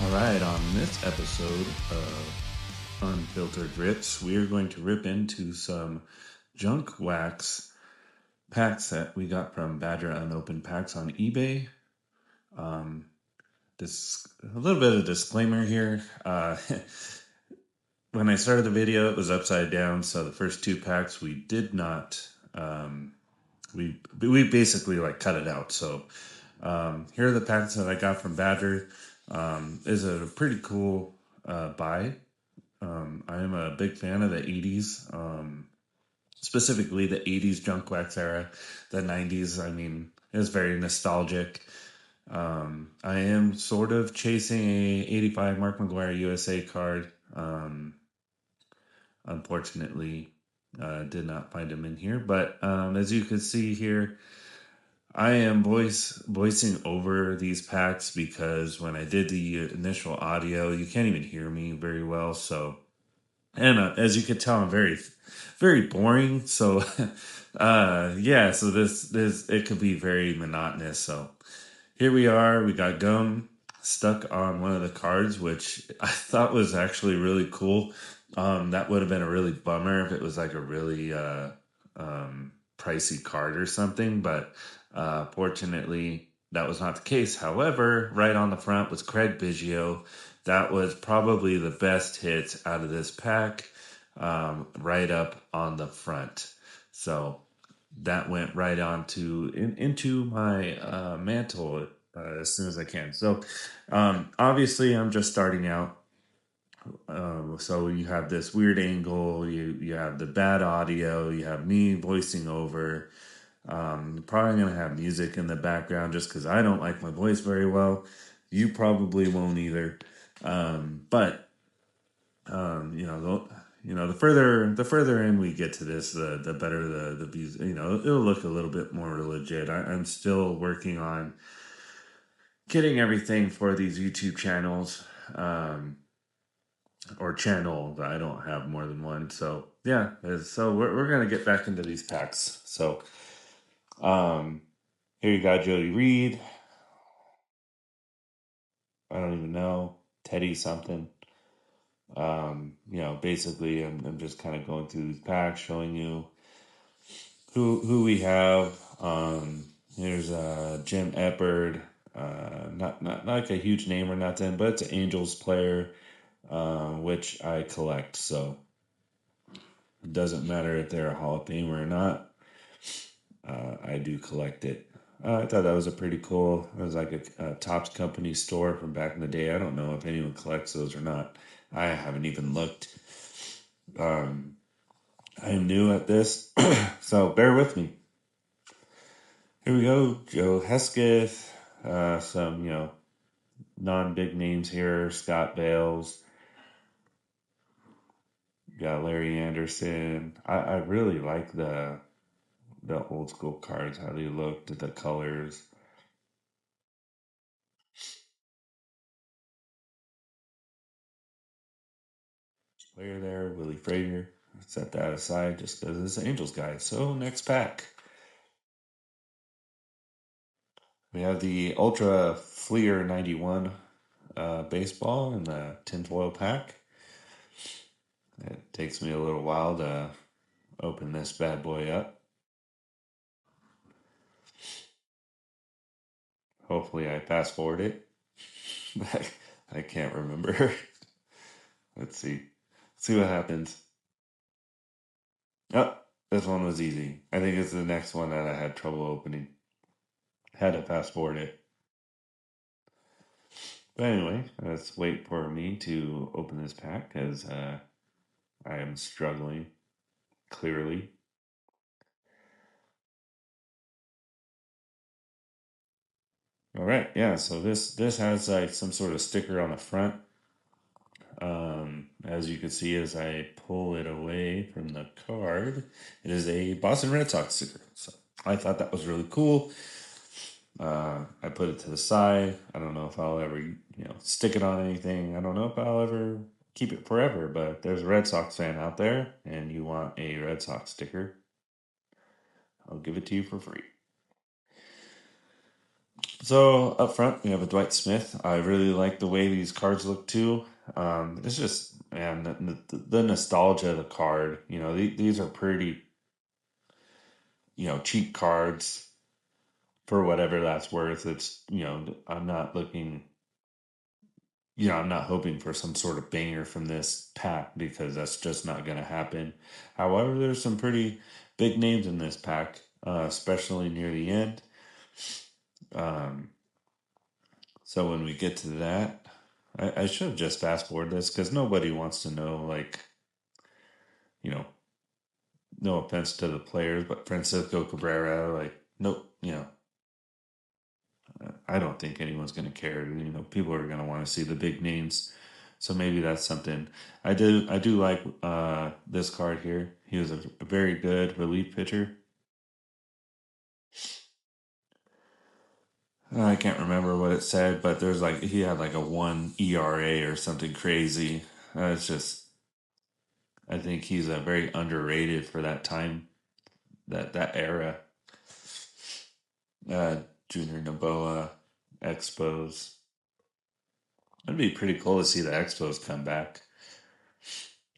All right, on this episode of Unfiltered Rips, we are going to rip into some junk wax packs that we got from Badger Unopened Packs on eBay. This a little bit of disclaimer here. When I started the video, it was upside down, so the first two packs we did not. We basically like cut it out. So here are the packs that I got from Badger. Is a pretty cool buy. I am a big fan of the 80s, specifically the 80s junk wax era. The 90s, I mean, is very nostalgic. I am sort of chasing a 85 Mark McGuire USA card. Unfortunately, did not find him in here. But as you can see here, I am voicing over these packs because when I did the initial audio, you can't even hear me very well. So, and as you can tell, I'm very boring. So, yeah. So this it could be very monotonous. So here we are. We got gum stuck on one of the cards, which I thought was actually really cool. That would have been a really bummer if it was like a really pricey card or something, but fortunately that was not the case. However, right on the front was Craig Biggio. That was probably the best hit out of this pack, right up on the front. So that went right into my mantle as soon as I can. So obviously, I'm just starting out. So you have this weird angle. You have the bad audio. You have me voicing over. Probably gonna have music in the background just because I don't like my voice very well. You probably won't either. But you know, the further in we get to this, the better the views. You know, it'll look a little bit more legit. I'm still working on getting everything for these YouTube channels, or channel. I don't have more than one, so yeah. So we're gonna get back into these packs. So um, here you got Jody Reed. I don't even know Teddy something. Basically, I'm just kind of going through these packs, showing you who we have. Here's Jim Eppard. Not like a huge name or nothing, but it's an Angels player, which I collect. So it doesn't matter if they're a Hall of Famer or not. I do collect it. I thought that was a pretty cool. It was like a Topps Company store from back in the day. I don't know if anyone collects those or not. I haven't even looked. Um, I am new at this, so bear with me. Here we go. Joe Hesketh. Some non-big names here. Scott Bales. Got Larry Anderson. I really like the old school cards. How they looked, the colors. Player there, Willie Frazier. Set that aside just because it's an Angels guy. So next pack, we have the Ultra Fleer 91 baseball in the tinfoil pack. It takes me a little while to open this bad boy up. Hopefully, I fast forward it. I can't remember. Let's see. See what happens. Oh, this one was easy. I think it's the next one that I had trouble opening. Had to fast forward it. But anyway, let's wait for me to open this pack as I am struggling, clearly. All right, yeah. So this has like some sort of sticker on the front. As you can see, as I pull it away from the card, it is a Boston Red Sox sticker. So I thought that was really cool. I put it to the side. I don't know if I'll ever, stick it on anything. I don't know if I'll ever keep it forever. But if there's a Red Sox fan out there and you want a Red Sox sticker, I'll give it to you for free. So up front, we have a Dwight Smith. I really like the way these cards look too. It's just, man, the nostalgia of the card. These are pretty, cheap cards for whatever that's worth. I'm not looking, I'm not hoping for some sort of banger from this pack because that's just not going to happen. However, there's some pretty big names in this pack, especially near the end. Um, So when we get to that, I should have just fast forward this because nobody wants to know, like, you know, no offense to the players, but Francisco Cabrera, like, nope, I don't think anyone's going to care. People are going to want to see the big names. So maybe that's something. I do like this card here. He was a very good relief pitcher. I can't remember what it said, but there's like he had like a 1 ERA or something crazy. It's just I think he's a very underrated for that time, that era. Uh, Junior Noboa, Expos. It'd be pretty cool to see the Expos come back.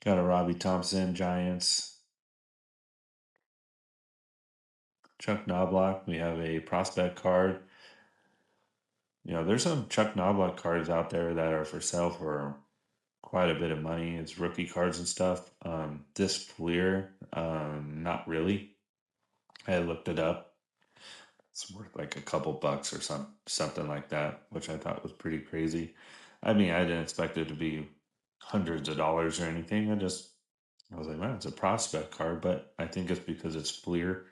Got a Robbie Thompson, Giants. Chuck Knobloch. We have a prospect card. There's some Chuck Knobloch cards out there that are for sale for quite a bit of money. It's rookie cards and stuff. This Fleer, not really. I looked it up. It's worth like a couple bucks or something like that, which I thought was pretty crazy. I mean, I didn't expect it to be hundreds of dollars or anything. I was like, man, it's a prospect card, but I think it's because it's Fleer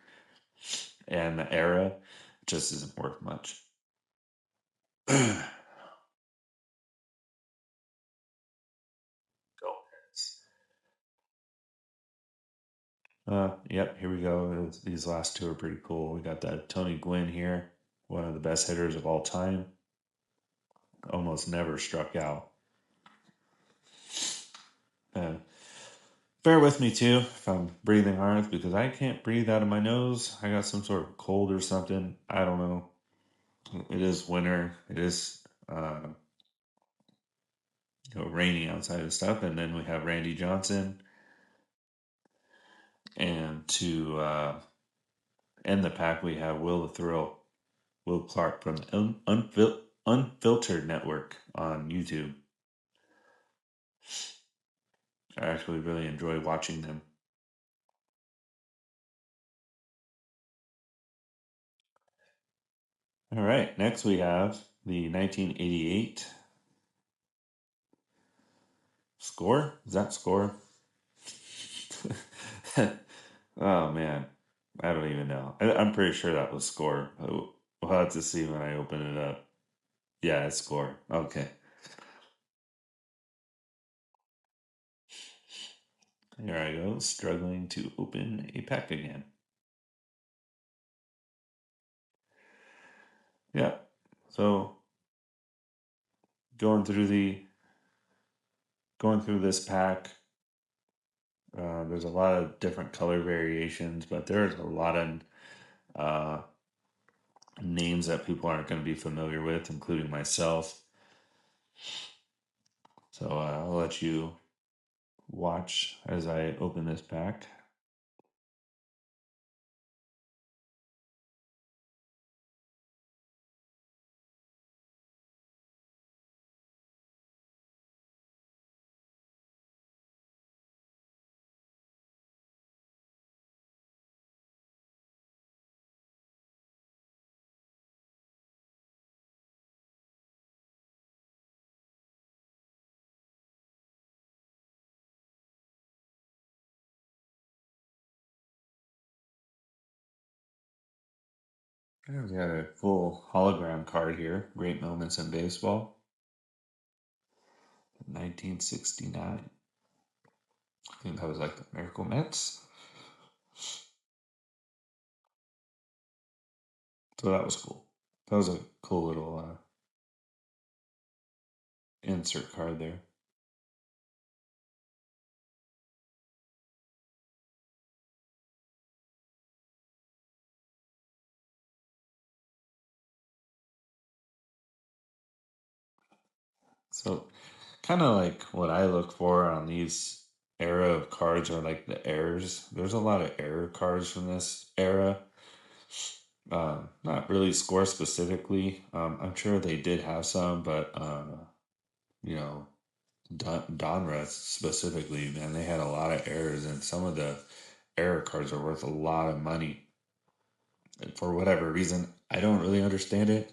and the era just isn't worth much. Go Pens. Yep, here we go. These last two are pretty cool. We got that Tony Gwynn here, one of the best hitters of all time. Almost never struck out. And bear with me too if I'm breathing hard because I can't breathe out of my nose. I got some sort of cold or something. I don't know. It is winter. It is rainy outside and stuff. And then we have Randy Johnson. And to end the pack, we have Will the Thrill, Will Clark from the Unfiltered Network on YouTube. I actually really enjoy watching them. All right, next we have the 1988 score. Is that score? Oh man, I don't even know. I'm pretty sure that was score. We'll have to see when I open it up. Yeah, it's score. Okay. Here I go, struggling to open a pack again. Yeah. So going through the going through this pack, there's a lot of different color variations, but there's a lot of uh, names that people aren't going to be familiar with, including myself. So I'll let you watch as I open this pack. I've got a full hologram card here. Great moments in baseball. 1969. I think that was like the Miracle Mets. So that was cool. That was a cool little insert card there. So, kind of like what I look for on these era of cards are like the errors. There's a lot of error cards from this era. Not really score specifically. I'm sure they did have some, but you know, Donruss specifically, man, they had a lot of errors, and some of the error cards are worth a lot of money. And for whatever reason, I don't really understand it.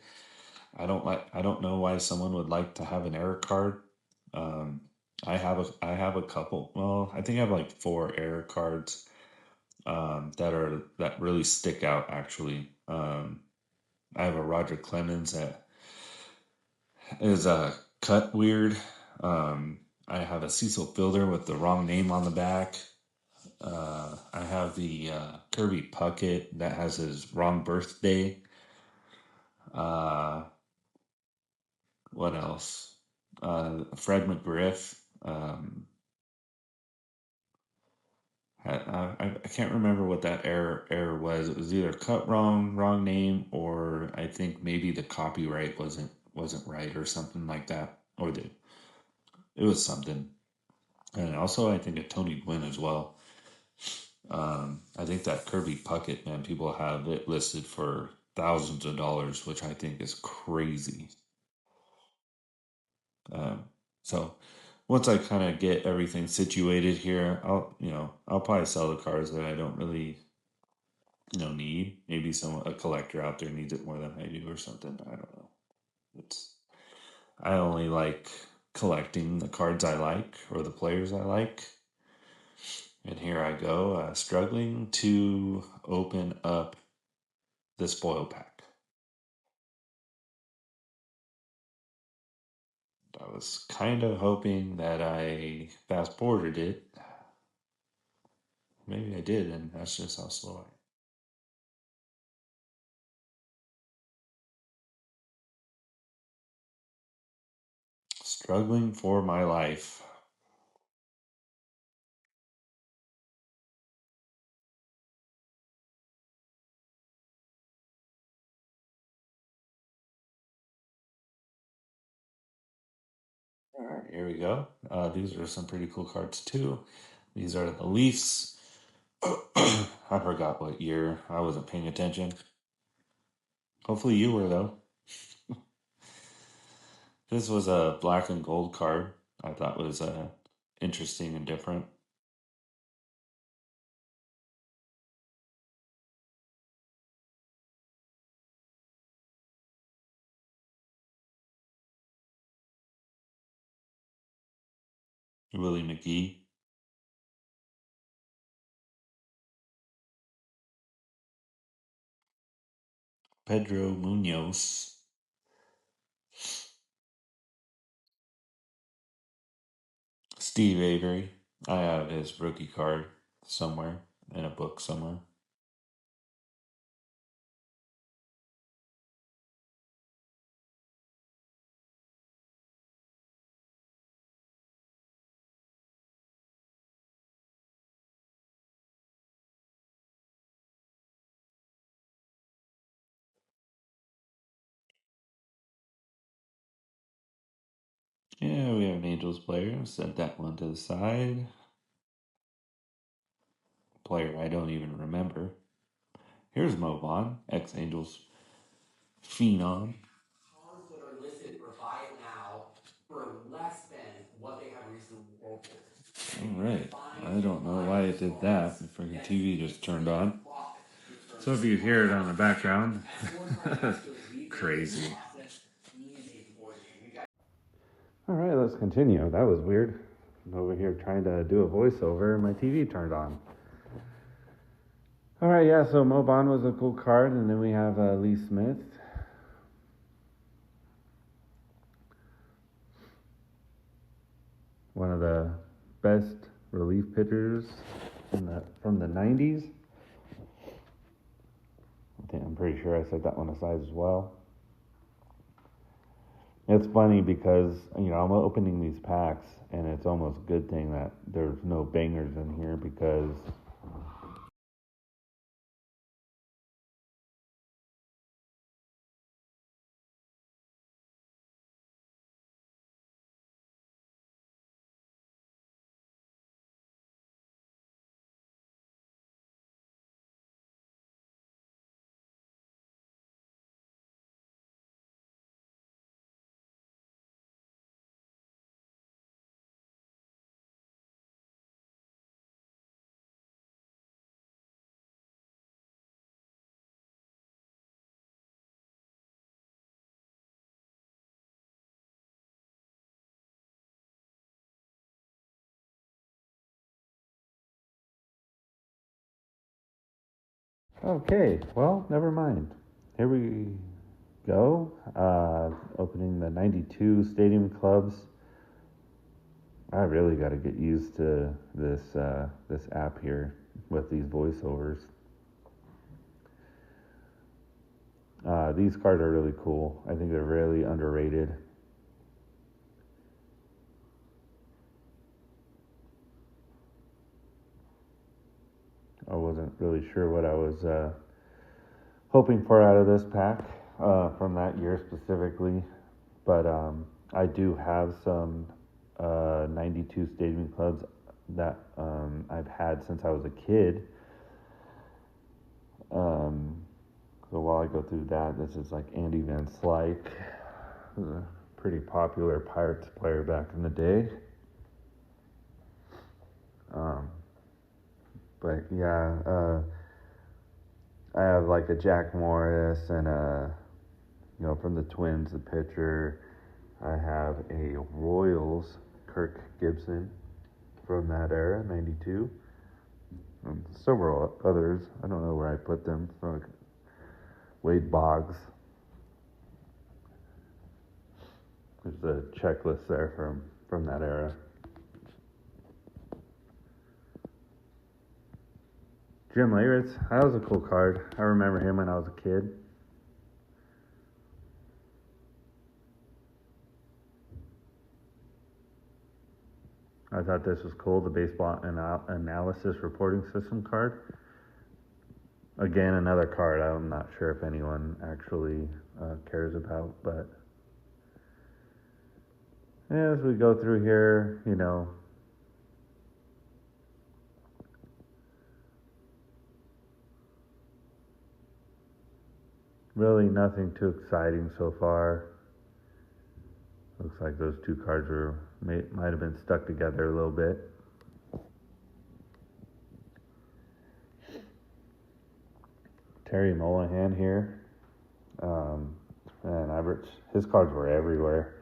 I don't know why someone would like to have an error card. Um, I have a couple. Well, I think I have like four error cards that really stick out actually. I have a Roger Clemens that is cut weird. Um, I have a Cecil Fielder with the wrong name on the back. I have the Kirby Puckett that has his wrong birthday. Uh, what else? Fred McGriff. I can't remember what that error was. It was either cut wrong name, or I think maybe the copyright wasn't right or something like that, or it was something. And also, I think a Tony Gwynn as well. I think that Kirby Puckett, man, people have it listed for thousands of dollars, which I think is crazy. Um, so once I kind of get everything situated here, I'll probably sell the cars that I don't really need. Maybe a collector out there needs it more than I do or something. I don't know. It's I only like collecting the cards I like or the players I like. And here I go, struggling to open up the spoil pack. I was kind of hoping that I fast forwarded it. Maybe I did, and that's just how slow I am. Struggling for my life. All right, here we go. These are some pretty cool cards too. These are the Leafs. I forgot what year. I wasn't paying attention. Hopefully you were though. This was a black and gold card. I thought was interesting and different. Willie McGee, Pedro Munoz, Steve Avery. I have his rookie card somewhere in a book somewhere. Yeah, we have an Angels player. Set that one to the side. Player I don't even remember. Here's Mo Vaughn, ex Angels phenom. Cars that are listed for buy it now for less than what they have recently sold for. All right. I don't know why it did that. The freaking TV just turned on. So if you hear it on the background, crazy. All right, let's continue. That was weird. I'm over here trying to do a voiceover and my TV turned on. All right, yeah, so Mo Bond was a cool card, and then we have Lee Smith. One of the best relief pitchers from the 90s. I'm pretty sure I set that one aside as well. It's funny because, I'm opening these packs, and it's almost a good thing that there's no bangers in here because Okay, well, never mind. Here we go. Opening the 92 Stadium Clubs. I really got to get used to this app here with these voiceovers. These cards are really cool. I think they're really underrated. I wasn't really sure what I was hoping for out of this pack from that year specifically, but I do have some 92 Stadium Clubs that I've had since I was a kid. So while I go through that, this is like Andy Van Slyke, who's a pretty popular Pirates player back in the day. But yeah, I have like a Jack Morris and from the Twins, the pitcher. I have a Royals Kirk Gibson from that era, 92. And several others. I don't know where I put them. So Wade Boggs. There's a checklist there from that era. Jim Leyritz, that was a cool card. I remember him when I was a kid. I thought this was cool, the baseball analysis reporting system card. Again, another card I'm not sure if anyone actually cares about, but as we go through here, really nothing too exciting so far. Looks like those two cards might have been stuck together a little bit. Terry Mullihan here. And Everett, his cards were everywhere.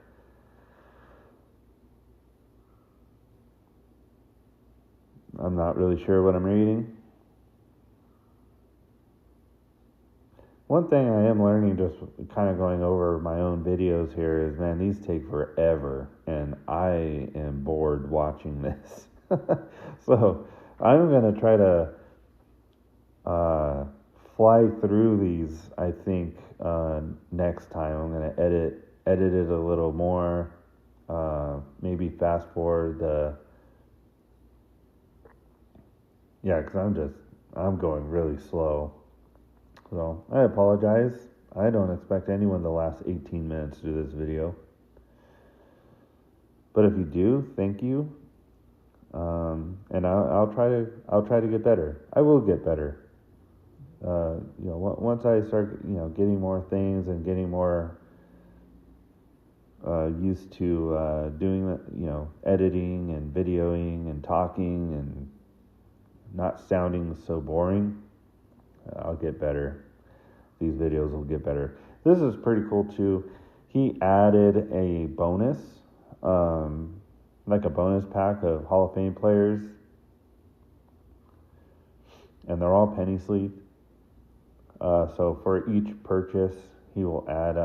I'm not really sure what I'm reading. One thing I am learning, just kind of going over my own videos here, is, man, these take forever, and I am bored watching this. So I'm going to try to fly through these, I think, next time. I'm going to edit it a little more, maybe fast forward because I'm going really slow. So I apologize. I don't expect anyone to last 18 minutes to do this video. But if you do, thank you. And I'll try to get better. I will get better. Once I start, getting more things and getting more used to doing, editing and videoing and talking and not sounding so boring, I'll get better. These videos will get better. This is pretty cool too. He added a bonus, like a bonus pack of Hall of Fame players, and they're all penny sleeved. So for each purchase, he will add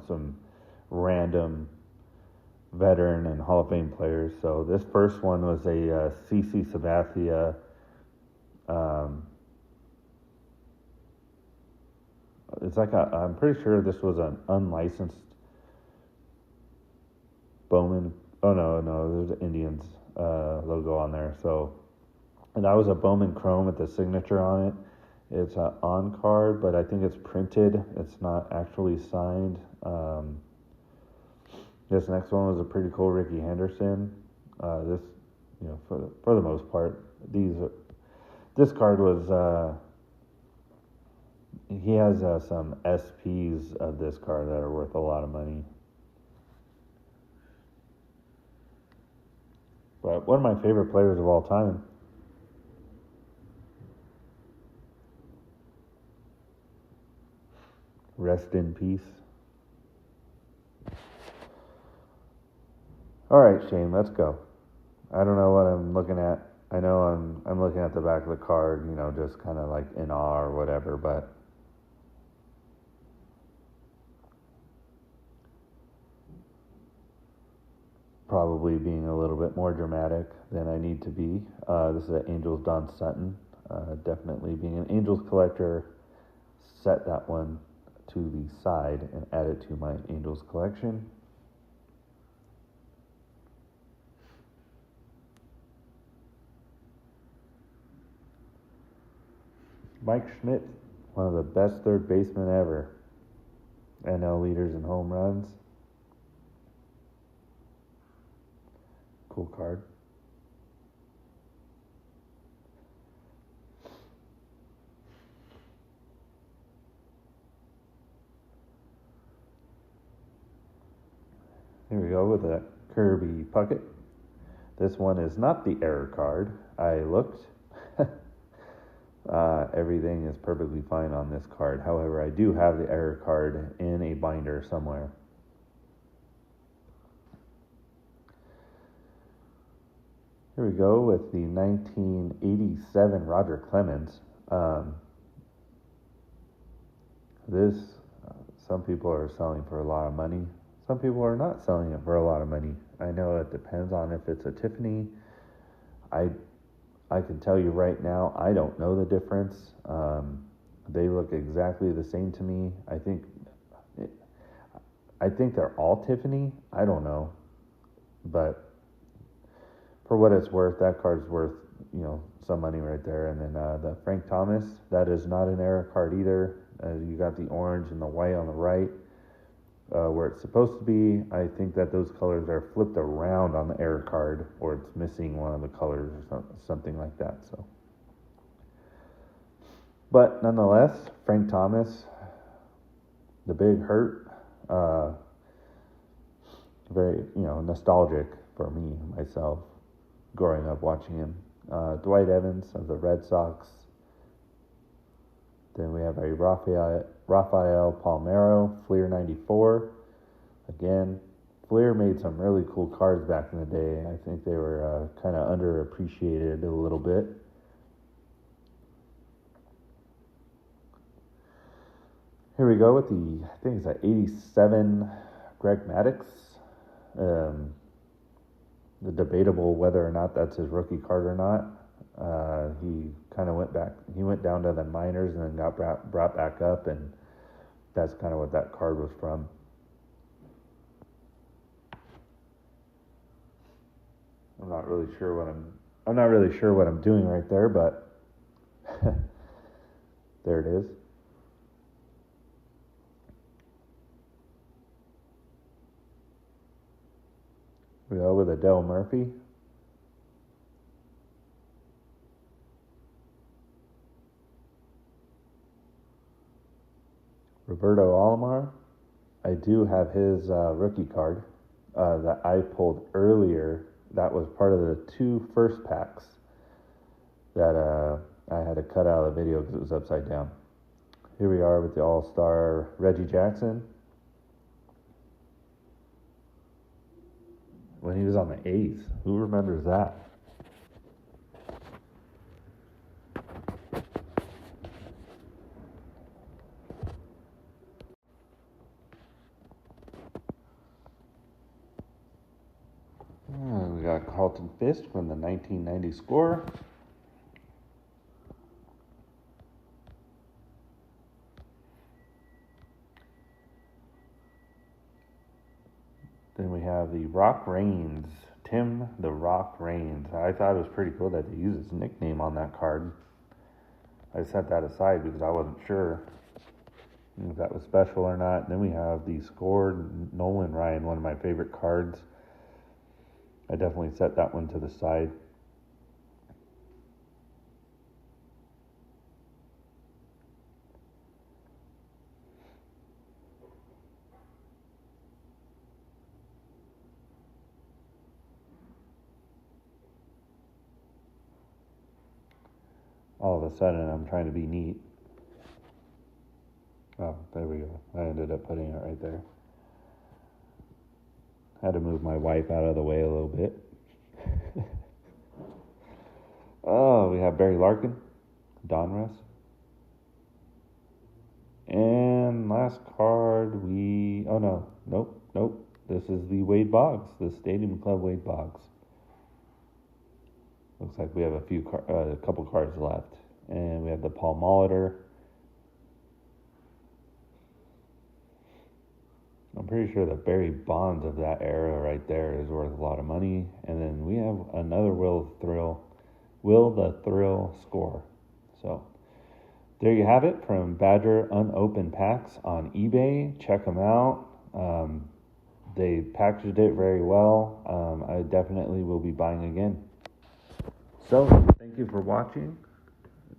some random veteran and Hall of Fame players. So this first one was a CC Sabathia. It's like I'm pretty sure this was an unlicensed Bowman. Oh no, there's the Indians logo on there. So, and that was a Bowman Chrome with the signature on it. It's on card, but I think it's printed. It's not actually signed. This next one was a pretty cool Ricky Henderson. For the most part, this card was. He has some SPs of this card that are worth a lot of money. But one of my favorite players of all time. Rest in peace. All right, Shane, let's go. I don't know what I'm looking at. I know I'm looking at the back of the card, just kind of like in awe or whatever, but probably being a little bit more dramatic than I need to be. This is an Angels Don Sutton. Definitely being an Angels collector, set that one to the side and add it to my Angels collection. Mike Schmidt, one of the best third basemen ever. NL leaders in home runs. Cool card. Here we go with a Kirby Puckett. This one is not the error card. I looked. Everything is perfectly fine on this card. However, I do have the error card in a binder somewhere. Here we go with the 1987 Roger Clemens. Some people are selling for a lot of money. Some people are not selling it for a lot of money. I know it depends on if it's a Tiffany. I can tell you right now, I don't know the difference. They look exactly the same to me. I think they're all Tiffany. I don't know, but for what it's worth, that card's worth some money right there. And then the Frank Thomas, that is not an error card either. You got the orange and the white on the right. Where it's supposed to be. I think that those colors are flipped around on the error card, or it's missing one of the colors or something like that. So, but nonetheless, Frank Thomas, the Big Hurt, very nostalgic for me myself, growing up watching him. Dwight Evans of the Red Sox. Then we have a Rafael Palmeiro, Fleer 94. Again, Fleer made some really cool cards back in the day. I think they were kind of underappreciated a little bit. Here we go with I think it's an 87 Greg Maddux. The debatable whether or not that's his rookie card or not. He kind of went down to the minors and then got brought back up, and that's kind of what that card was from. I'm not really sure what I'm doing right there, but there it is. We go with Adele Murphy. Roberto Alomar. I do have his rookie card that I pulled earlier. That was part of the 2 first packs that I had to cut out of the video because it was upside down. Here we are with the All-Star Reggie Jackson. When he was on the A's. Who remembers that? We got Carlton Fisk from the 1990 score. Then we have the Rock Reigns, Tim the Rock Reigns. I thought it was pretty cool that they used his nickname on that card. I set that aside because I wasn't sure if that was special or not. Then we have the scored Nolan Ryan, one of my favorite cards. I definitely set that one to the side. All of a sudden, I'm trying to be neat. Oh, there we go. I ended up putting it right there. Had to move my wife out of the way a little bit. we have Barry Larkin, Donruss. And last card, nope. This is the Wade Boggs, the Stadium Club Wade Boggs. Looks like we have a couple cards left. And we have the Paul Molitor. I'm pretty sure the Barry Bonds of that era right there is worth a lot of money. And then we have another Will the Thrill score. So there you have it from Badger Unopened Packs on eBay. Check them out. They packaged it very well. I definitely will be buying again. So thank you for watching.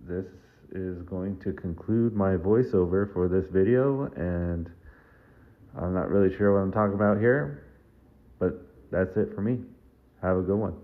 This is going to conclude my voiceover for this video, and I'm not really sure what I'm talking about here, but that's it for me. Have a good one.